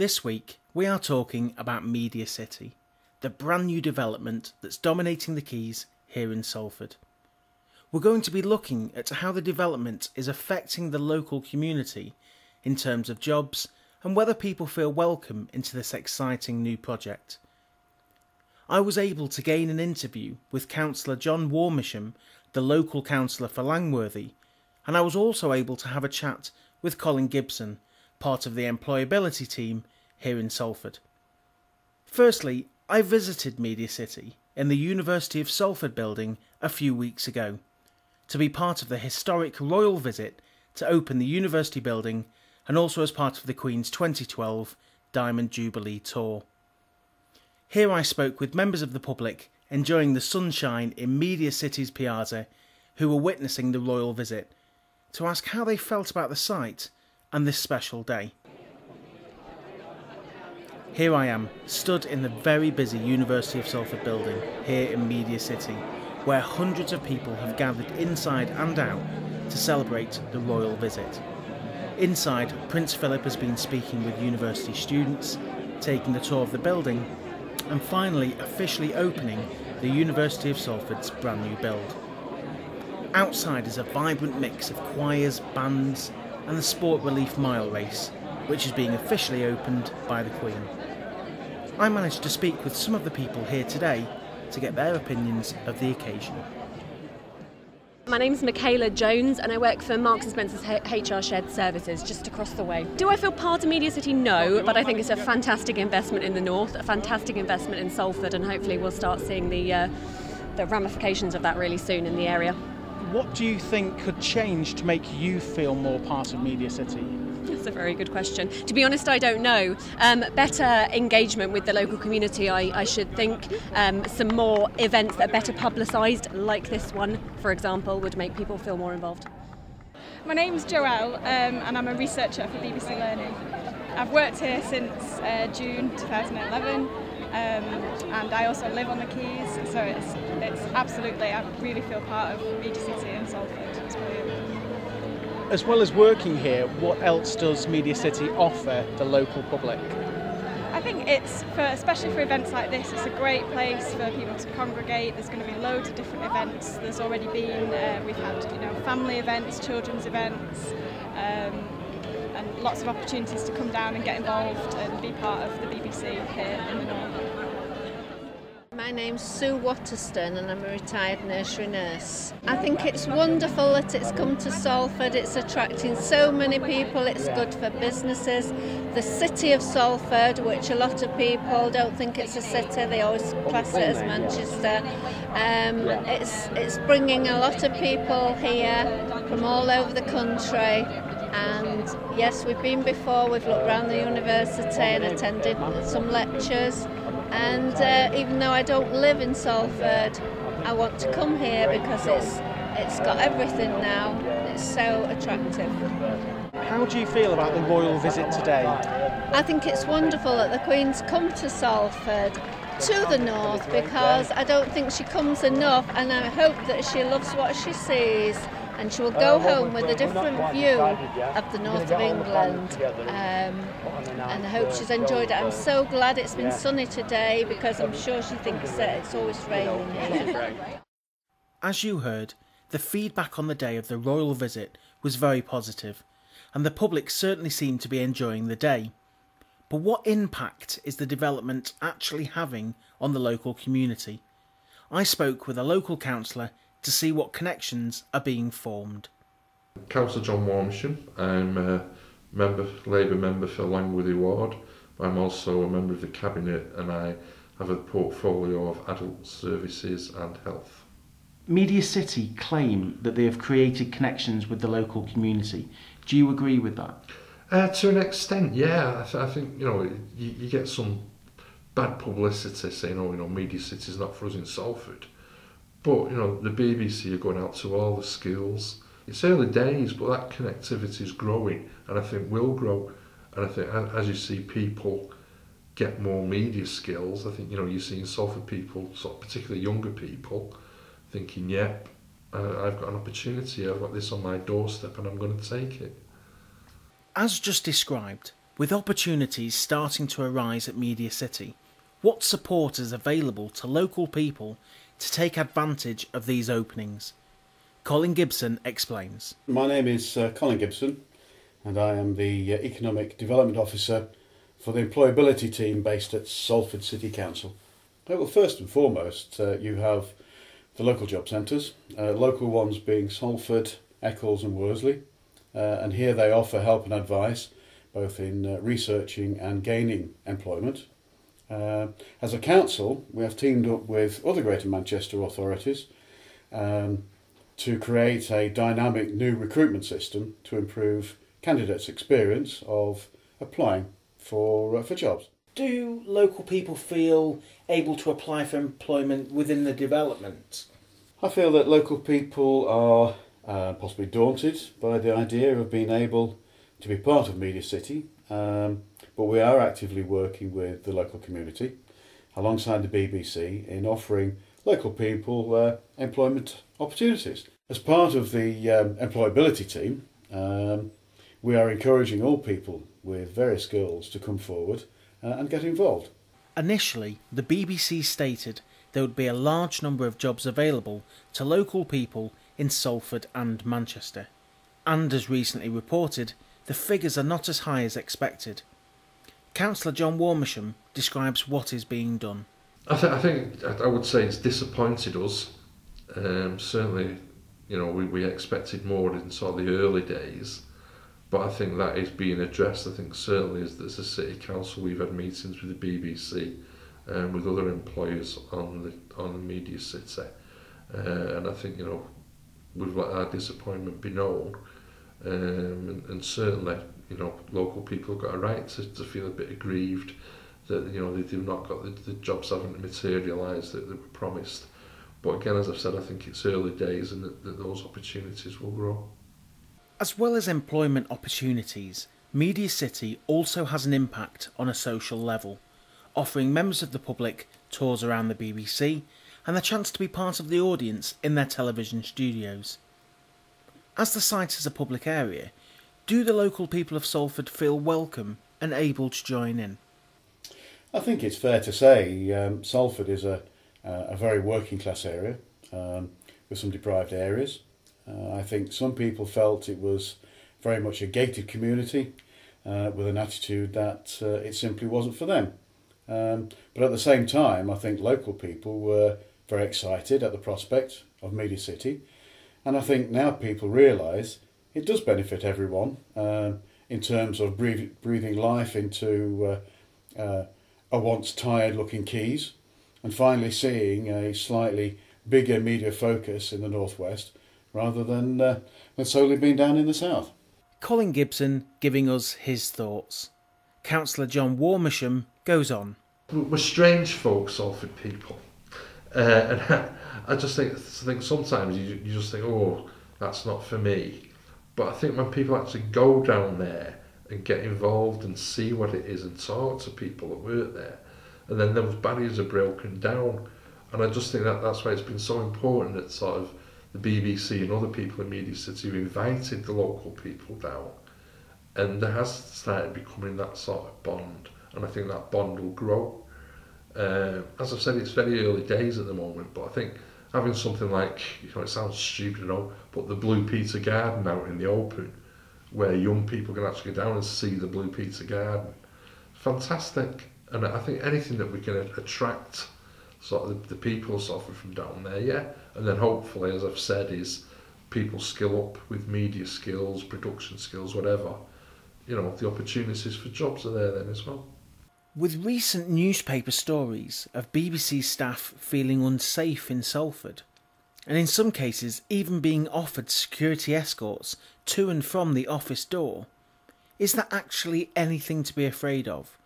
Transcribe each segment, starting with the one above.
This week we are talking about Media City, the brand new development that's dominating the Keys here in Salford. We're going to be looking at how the development is affecting the local community in terms of jobs and whether people feel welcome into this exciting new project. I was able to gain an interview with Councillor John Warmisham, the local councillor for Langworthy, and I was also able to have a chat with Colin Gibson, part of the employability team here in Salford. Firstly, I visited Media City in the University of Salford building a few weeks ago to be part of the historic royal visit to open the university building and also as part of the Queen's 2012 Diamond Jubilee tour. Here I spoke with members of the public enjoying the sunshine in Media City's piazza who were witnessing the royal visit to ask how they felt about the site and this special day. Here I am, stood in the very busy University of Salford building here in Media City, where hundreds of people have gathered inside and out to celebrate the royal visit. Inside, Prince Philip has been speaking with university students, taking the tour of the building, and finally officially opening the University of Salford's brand new build. Outside is a vibrant mix of choirs, bands, and the Sport Relief Mile Race, which is being officially opened by the Queen. I managed to speak with some of the people here today to get their opinions of the occasion. My name's Michaela Jones and I work for Marks & Spencer's HR Shared Services just across the way. Do I feel part of Media City? No, but I think it's a fantastic investment in the north, a fantastic investment in Salford, and hopefully we'll start seeing the ramifications of that really soon in the area. What do you think could change to make you feel more part of Media City? That's a very good question. To be honest, I don't know. Better engagement with the local community, I should think. Some more events that are better publicised, like this one, for example, would make people feel more involved. My name's Joelle and I'm a researcher for BBC Learning. I've worked here since June 2011 and I also live on the Keys, so it's absolutely, I really feel part of Media City in Salford. It's brilliant. As well as working here, what else does Media City offer the local public? I think especially for events like this, it's a great place for people to congregate. There's going to be loads of different events. There's already been, we've had family events, children's events, and lots of opportunities to come down and get involved and be part of the BBC here in the north. My name's Sue Waterston and I'm a retired nursery nurse. I think it's wonderful that it's come to Salford, it's attracting so many people, it's good for businesses. The city of Salford, which a lot of people don't think it's a city, they always class it as Manchester. It's bringing a lot of people here from all over the country. And yes, we've been before, we've looked around the university and attended some lectures. And even though I don't live in Salford, I want to come here because it's got everything now. It's so attractive. How do you feel about the royal visit today? I think it's wonderful that the Queen's come to Salford, to the north, because I don't think she comes enough, and I hope that she loves what she sees and she will go home with a different view of the north of England. And I hope she's enjoyed it. I'm so glad it's been sunny today because I'm sure she thinks that it's always raining here. As you heard, the feedback on the day of the royal visit was very positive, and the public certainly seemed to be enjoying the day. But what impact is the development actually having on the local community? I spoke with a local councillor to see what connections are being formed. Councillor John Warmisham, I'm a Labour member for Langworthy Ward. I'm also a member of the Cabinet and I have a portfolio of adult services and health. Media City claim that they have created connections with the local community. Do you agree with that? To an extent, yeah. I think you get some bad publicity saying, Media City's not for us in Salford. But the BBC are going out to all the schools. It's early days, but that connectivity is growing, and I think will grow. And I think as you see people get more media skills, I think you're seeing Salford people, particularly younger people, thinking, yep, I've got an opportunity. I've got this on my doorstep, and I'm going to take it. As just described, With opportunities starting to arise at Media City, what support is available to local people to take advantage of these openings? Colin Gibson explains. My name is Colin Gibson and I am the Economic Development Officer for the employability team based at Salford City Council. Well, first and foremost, you have the local job centres, local ones being Salford, Eccles and Worsley, and here they offer help and advice both in researching and gaining employment. As a council, we have teamed up with other Greater Manchester authorities to create a dynamic new recruitment system to improve candidates' experience of applying for jobs. Do local people feel able to apply for employment within the development? I feel that local people are possibly daunted by the idea of being able to be part of Media City, but we are actively working with the local community alongside the BBC in offering local people employment opportunities. As part of the employability team, we are encouraging all people with various skills to come forward and get involved. Initially, the BBC stated there would be a large number of jobs available to local people in Salford and Manchester. And as recently reported, the figures are not as high as expected. Councillor John Warmisham describes what is being done. I would say it's disappointed us. Certainly, we expected more in sort of the early days, but I think that is being addressed. I think certainly as a city council we've had meetings with the BBC and with other employers on the Media City, and I think we've let our disappointment be known, and certainly local people have got a right to feel a bit aggrieved that they've not got the jobs haven't materialised that they were promised. But again, as I've said, I think it's early days and that those opportunities will grow. As well as employment opportunities, Media City also has an impact on a social level, offering members of the public tours around the BBC and the chance to be part of the audience in their television studios. As the site is a public area, do the local people of Salford feel welcome and able to join in? I think it's fair to say Salford is a very working class area with some deprived areas. I think some people felt it was very much a gated community with an attitude that it simply wasn't for them. But at the same time, I think local people were very excited at the prospect of Media City, and I think now people realise it does benefit everyone in terms of breathing life into a once tired looking quays and finally seeing a slightly bigger media focus in the northwest rather than solely being down in the south. Colin Gibson giving us his thoughts. Councillor John Warmisham goes on. We're strange folk, Salford people, and I just think sometimes you just think, oh, that's not for me. But I think when people actually go down there and get involved and see what it is and talk to people that work there, and then those barriers are broken down. And I just think that's why it's been so important that sort of the BBC and other people in Media City have invited the local people down, and there has started becoming that sort of bond, and I think that bond will grow. As I've said, it's very early days at the moment, but I think having something like, it sounds stupid, but the Blue Peter Garden out in the open, where young people can actually go down and see the Blue Peter Garden, fantastic. And I think anything that we can attract sort of the people sort of from down there, yeah. And then hopefully, as I've said, is people skill up with media skills, production skills, whatever. The opportunities for jobs are there then as well. With recent newspaper stories of BBC staff feeling unsafe in Salford, and in some cases even being offered security escorts to and from the office door, is that actually anything to be afraid of?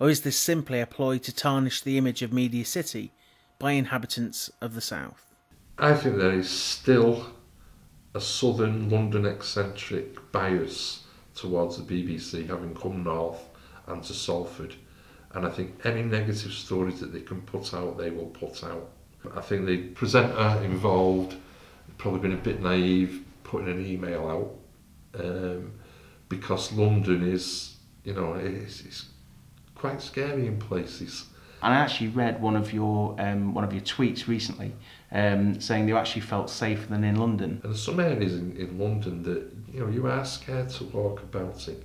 Or is this simply a ploy to tarnish the image of Media City by inhabitants of the south? I think there is still a southern London-eccentric bias towards the BBC having come north and to Salford. And I think any negative stories that they can put out, they will put out. I think the presenter involved probably been a bit naive putting an email out because London is You know, it's quite scary in places. And I actually read one of your tweets recently, saying you actually felt safer than in London. And there's some areas in London that, you know, you are scared to walk about it.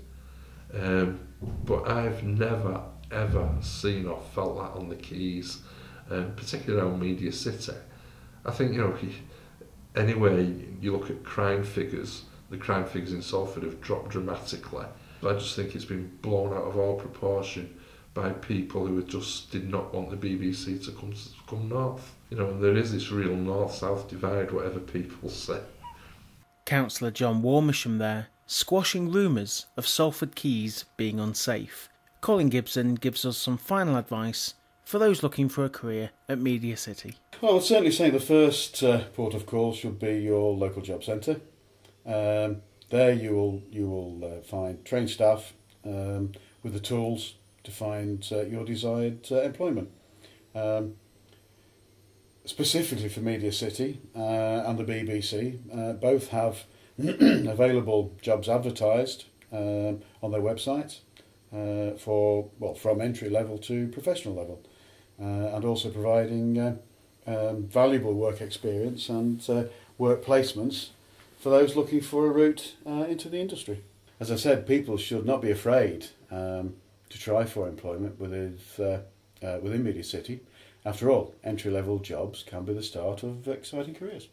But I've never ever seen or felt that on the quays, particularly around Media City. I think, you know, anyway, you look at crime figures, the crime figures in Salford have dropped dramatically. I just think it's been blown out of all proportion by people who just did not want the BBC to come north. You know, and there is this real north-south divide, whatever people say. Councillor John Warmisham there, squashing rumours of Salford Quays being unsafe. Colin Gibson gives us some final advice for those looking for a career at Media City. Well, I'd certainly say the first port of call should be your local job centre. There you will find trained staff with the tools to find your desired employment. Specifically for Media City and the BBC, both have available jobs advertised on their websites from entry level to professional level, and also providing valuable work experience and work placements for those looking for a route into the industry. As I said, people should not be afraid to try for employment within Media City. After all, entry-level jobs can be the start of exciting careers.